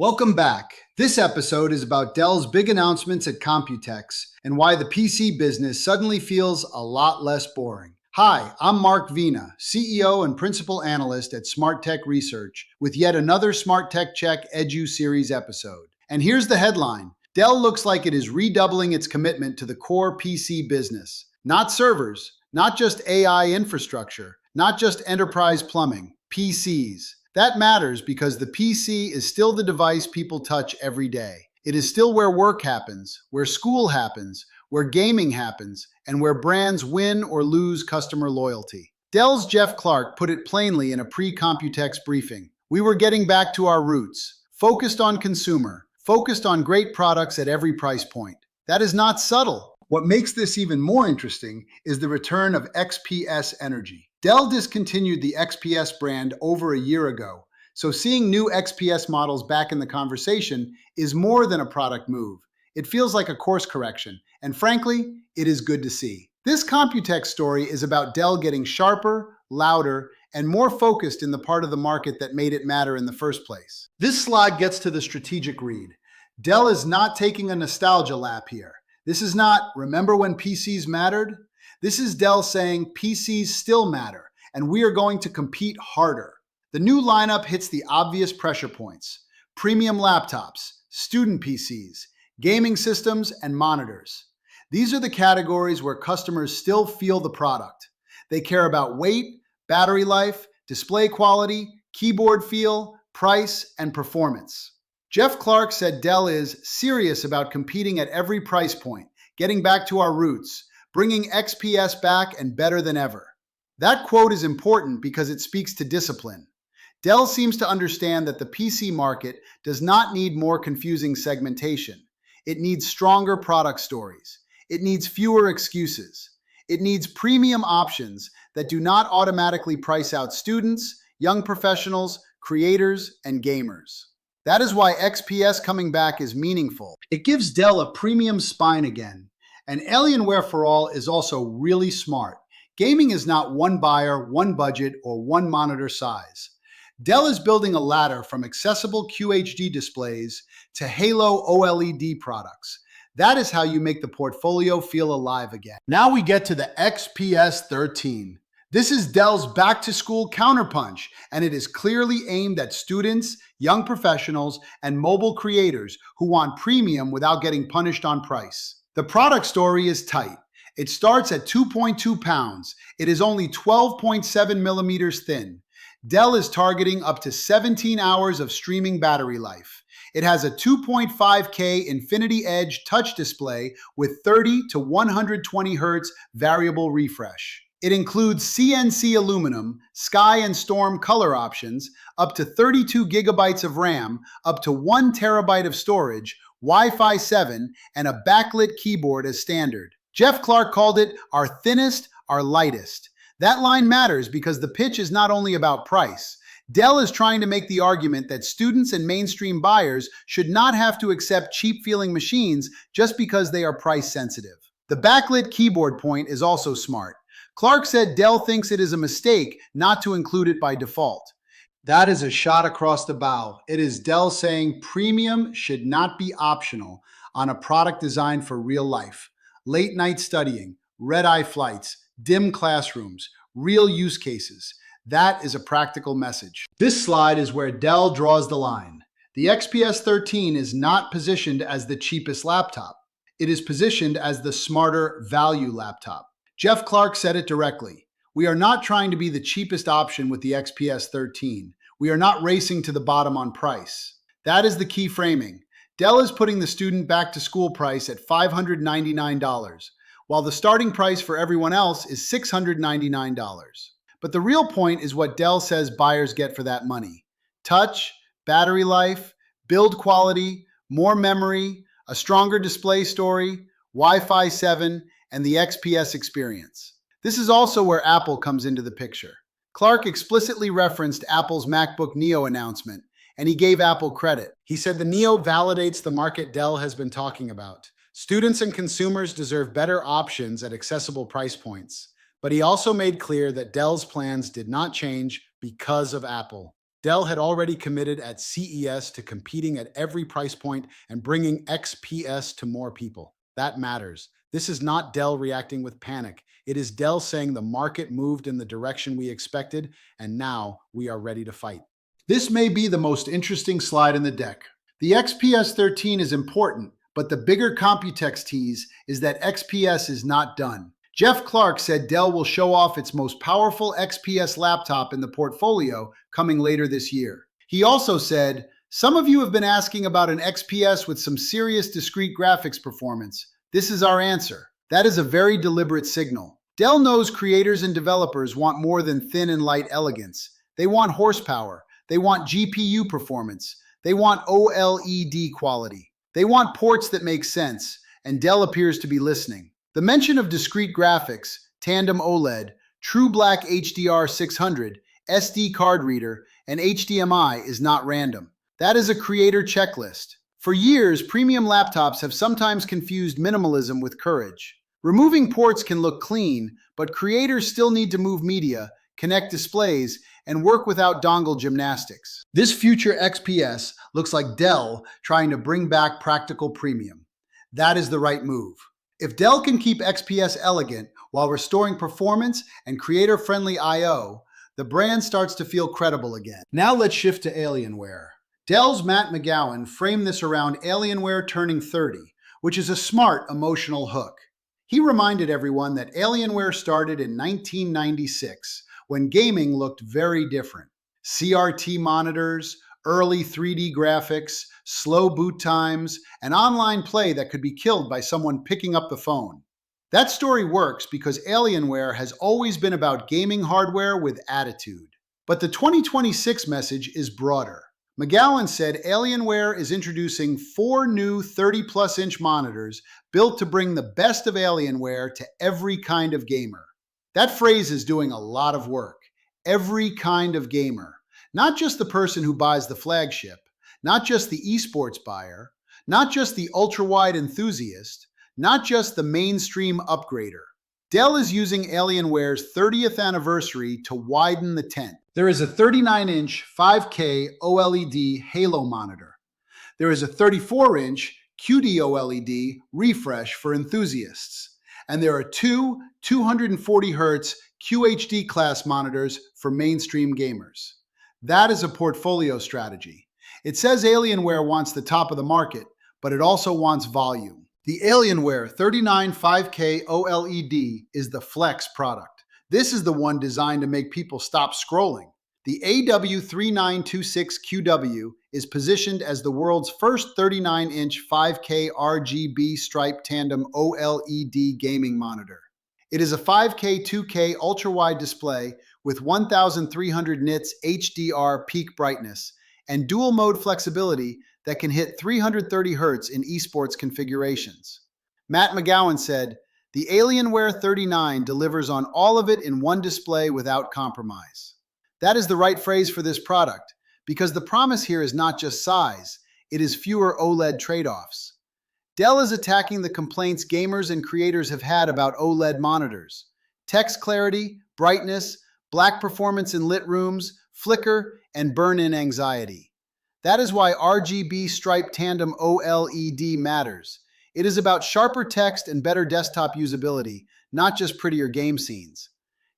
Welcome back. This episode is about Dell's big announcements at Computex and why the PC business suddenly feels a lot less boring. Hi, I'm Mark Vena, CEO and Principal Analyst at SmartTech Research, with yet another SmartTechCheck EduSeries episode. And here's the headline. Dell looks like it is redoubling its commitment to the core PC business. Not servers, not just AI infrastructure, not just enterprise plumbing, PCs. That matters because the PC is still the device people touch every day. It is still where work happens, where school happens, where gaming happens, and where brands win or lose customer loyalty. Dell's Jeff Clarke put it plainly in a pre-Computex briefing. We were getting back to our roots, focused on consumer, focused on great products at every price point. That is not subtle. What makes this even more interesting is the return of XPS energy. Dell discontinued the XPS brand over a year ago, so seeing new XPS models back in the conversation is more than a product move. It feels like a course correction, and frankly, it is good to see. This Computex story is about Dell getting sharper, louder, and more focused in the part of the market that made it matter in the first place. This slide gets to the strategic read. Dell is not taking a nostalgia lap here. This is not, remember when PCs mattered? This is Dell saying PCs still matter, and we are going to compete harder. The new lineup hits the obvious pressure points: premium laptops, student PCs, gaming systems, and monitors. These are the categories where customers still feel the product. They care about weight, battery life, display quality, keyboard feel, price, and performance. Jeff Clarke said Dell is serious about competing at every price point, getting back to our roots, bringing XPS back and better than ever. That quote is important because it speaks to discipline. Dell seems to understand that the PC market does not need more confusing segmentation. It needs stronger product stories. It needs fewer excuses. It needs premium options that do not automatically price out students, young professionals, creators, and gamers. That is why XPS coming back is meaningful. It gives Dell a premium spine again. And Alienware for All is also really smart. Gaming is not one buyer, one budget, or one monitor size. Dell is building a ladder from accessible QHD displays to Halo OLED products. That is how you make the portfolio feel alive again. Now we get to the XPS 13. This is Dell's back-to-school counterpunch, and it is clearly aimed at students, young professionals, and mobile creators who want premium without getting punished on price. The product story is tight. It starts at 2.2 pounds. It is only 12.7 millimeters thin. Dell is targeting up to 17 hours of streaming battery life. It has a 2.5K Infinity Edge touch display with 30 to 120 Hz variable refresh. It includes CNC aluminum, sky and storm color options, up to 32 gigabytes of RAM, up to 1 terabyte of storage, Wi-Fi 7, and a backlit keyboard as standard. Jeff Clarke called it our thinnest, our lightest. That line matters because the pitch is not only about price. Dell is trying to make the argument that students and mainstream buyers should not have to accept cheap-feeling machines just because they are price sensitive. The backlit keyboard point is also smart. Clarke said Dell thinks it is a mistake not to include it by default. That is a shot across the bow. It is Dell saying premium should not be optional on a product designed for real life. Late night studying, red-eye flights, dim classrooms, real use cases. That is a practical message. This slide is where Dell draws the line. The XPS 13 is not positioned as the cheapest laptop. It is positioned as the smarter value laptop. Jeff Clarke said it directly. We are not trying to be the cheapest option with the XPS 13. We are not racing to the bottom on price. That is the key framing. Dell is putting the student back to school price at $599, while the starting price for everyone else is $699. But the real point is what Dell says buyers get for that money: touch, battery life, build quality, more memory, a stronger display story, Wi-Fi 7, and the XPS experience. This is also where Apple comes into the picture. Clarke explicitly referenced Apple's MacBook Neo announcement, and he gave Apple credit. He said the Neo validates the market Dell has been talking about. Students and consumers deserve better options at accessible price points. But he also made clear that Dell's plans did not change because of Apple. Dell had already committed at CES to competing at every price point and bringing XPS to more people. That matters. This is not Dell reacting with panic. It is Dell saying the market moved in the direction we expected, and now we are ready to fight. This may be the most interesting slide in the deck. The XPS 13 is important, but the bigger Computex tease is that XPS is not done. Jeff Clark said Dell will show off its most powerful XPS laptop in the portfolio coming later this year. He also said, "Some of you have been asking about an XPS with some serious discrete graphics performance. This is our answer." That is a very deliberate signal. Dell knows creators and developers want more than thin and light elegance. They want horsepower. They want GPU performance. They want OLED quality. They want ports that make sense, and Dell appears to be listening. The mention of discrete graphics, tandem OLED, true black HDR 600, SD card reader, and HDMI is not random. That is a creator checklist. For years, premium laptops have sometimes confused minimalism with courage. Removing ports can look clean, but creators still need to move media, connect displays, and work without dongle gymnastics. This future XPS looks like Dell trying to bring back practical premium. That is the right move. If Dell can keep XPS elegant while restoring performance and creator-friendly I/O, the brand starts to feel credible again. Now let's shift to Alienware. Dell's Matt McGowan framed this around Alienware turning 30, which is a smart emotional hook. He reminded everyone that Alienware started in 1996, when gaming looked very different. CRT monitors, early 3D graphics, slow boot times, and online play that could be killed by someone picking up the phone. That story works because Alienware has always been about gaming hardware with attitude. But the 2026 message is broader. McGowan said Alienware is introducing 4 new 30-plus inch monitors built to bring the best of Alienware to every kind of gamer. That phrase is doing a lot of work. Every kind of gamer. Not just the person who buys the flagship, not just the esports buyer, not just the ultra-wide enthusiast, not just the mainstream upgrader. Dell is using Alienware's 30th anniversary to widen the tent. There is a 39-inch 5K OLED Halo monitor. There is a 34-inch QD-OLED refresh for enthusiasts. And there are 2 240Hz QHD class monitors for mainstream gamers. That is a portfolio strategy. It says Alienware wants the top of the market, but it also wants volume. The Alienware 39 5K OLED is the Flex product. This is the one designed to make people stop scrolling. The AW3926QW is positioned as the world's first 39-inch 5K RGB striped tandem OLED gaming monitor. It is a 5K 2K ultra-wide display with 1300 nits HDR peak brightness and dual mode flexibility that can hit 330 Hz in esports configurations. Matt McGowan said, "The Alienware 39 delivers on all of it in one display without compromise." That is the right phrase for this product, because the promise here is not just size, it is fewer OLED trade-offs. Dell is attacking the complaints gamers and creators have had about OLED monitors: text clarity, brightness, black performance in lit rooms, flicker, and burn-in anxiety. That is why RGB striped tandem OLED matters. It is about sharper text and better desktop usability, not just prettier game scenes.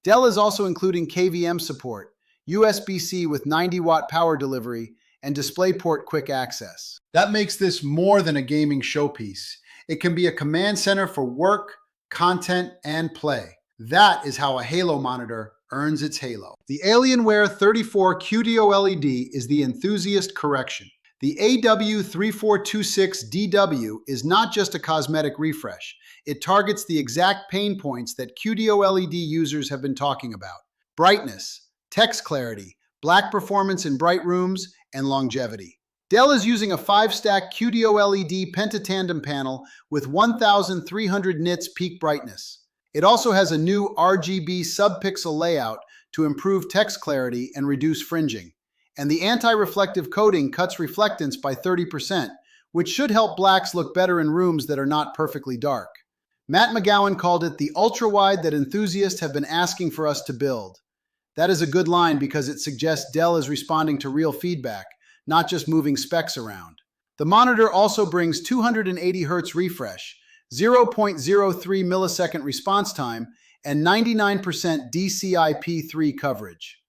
Dell is also including KVM support, USB-C with 90-watt power delivery, and DisplayPort quick access. That makes this more than a gaming showpiece. It can be a command center for work, content, and play. That is how a Halo monitor earns its halo. The Alienware 34 QD-OLED is the enthusiast correction. The AW3426DW is not just a cosmetic refresh. It targets the exact pain points that QD-OLED users have been talking about: brightness, text clarity, black performance in bright rooms, and longevity. Dell is using a 5-stack QD-OLED pentatandem panel with 1300 nits peak brightness. It also has a new RGB sub-pixel layout to improve text clarity and reduce fringing. And the anti-reflective coating cuts reflectance by 30%, which should help blacks look better in rooms that are not perfectly dark. Matt McGowan called it the ultra-wide that enthusiasts have been asking for us to build. That is a good line because it suggests Dell is responding to real feedback, not just moving specs around. The monitor also brings 280 Hz refresh, 0.03 millisecond response time, and 99% DCI-P3 coverage.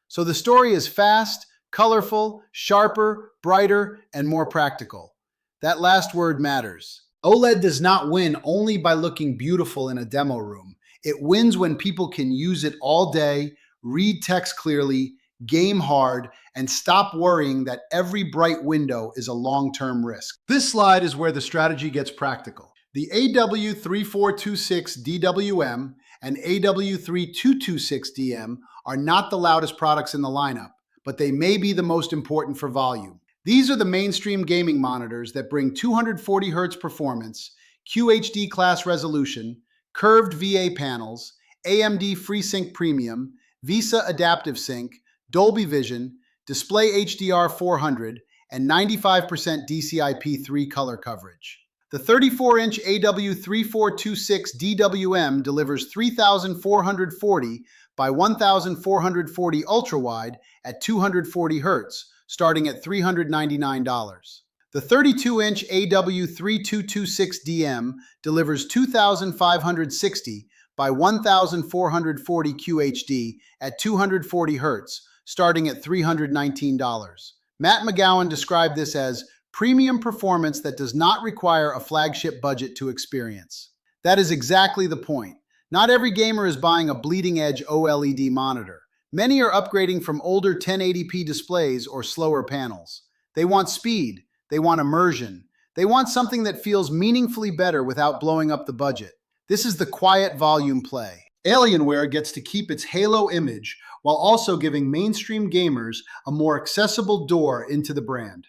So the story is fast, colorful, sharper, brighter, and more practical. That last word matters. OLED does not win only by looking beautiful in a demo room. It wins when people can use it all day, read text clearly, game hard, and stop worrying that every bright window is a long-term risk. This slide is where the strategy gets practical. The AW3426DWM and AW3226DM are not the loudest products in the lineup, but they may be the most important for volume. These are the mainstream gaming monitors that bring 240 Hz performance, QHD class resolution, curved VA panels, AMD FreeSync Premium, VESA Adaptive Sync, Dolby Vision, Display HDR 400, and 95% DCI-P3 color coverage. The 34-inch AW3426DWM delivers 3440 by 1440 ultra-wide at 240 Hz, starting at $399. The 32-inch AW3226DM delivers 2560 by 1440 QHD at 240 Hz, starting at $319. Matt McGowan described this as premium performance that does not require a flagship budget to experience. That is exactly the point. Not every gamer is buying a bleeding-edge OLED monitor. Many are upgrading from older 1080p displays or slower panels. They want speed, they want immersion, they want something that feels meaningfully better without blowing up the budget. This is the quiet volume play. Alienware gets to keep its halo image while also giving mainstream gamers a more accessible door into the brand.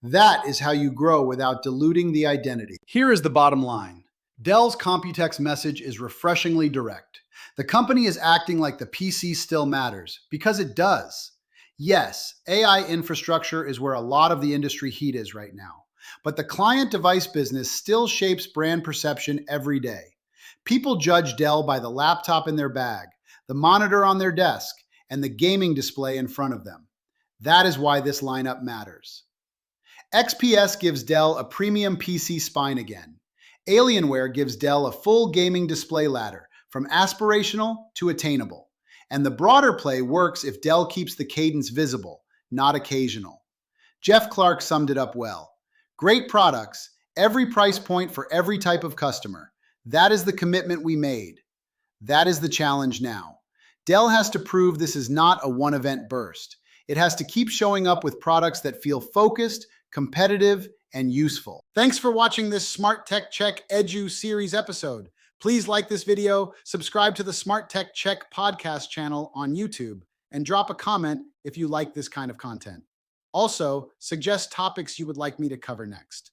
That is how you grow without diluting the identity. Here is the bottom line. Dell's Computex message is refreshingly direct. The company is acting like the PC still matters, because it does. Yes, AI infrastructure is where a lot of the industry heat is right now, but the client device business still shapes brand perception every day. People judge Dell by the laptop in their bag, the monitor on their desk, and the gaming display in front of them. That is why this lineup matters. XPS gives Dell a premium PC spine again. Alienware gives Dell a full gaming display ladder, from aspirational to attainable. And the broader play works if Dell keeps the cadence visible, not occasional. Jeff Clark summed it up well. Great products, every price point for every type of customer. That is the commitment we made. That is the challenge now. Dell has to prove this is not a one-event burst. It has to keep showing up with products that feel focused, competitive, and useful. Thanks for watching this SmartTechCheck EduSeries episode. Please like this video, subscribe to the SmartTechCheck podcast channel on YouTube, and drop a comment if you like this kind of content. Also, suggest topics you would like me to cover next.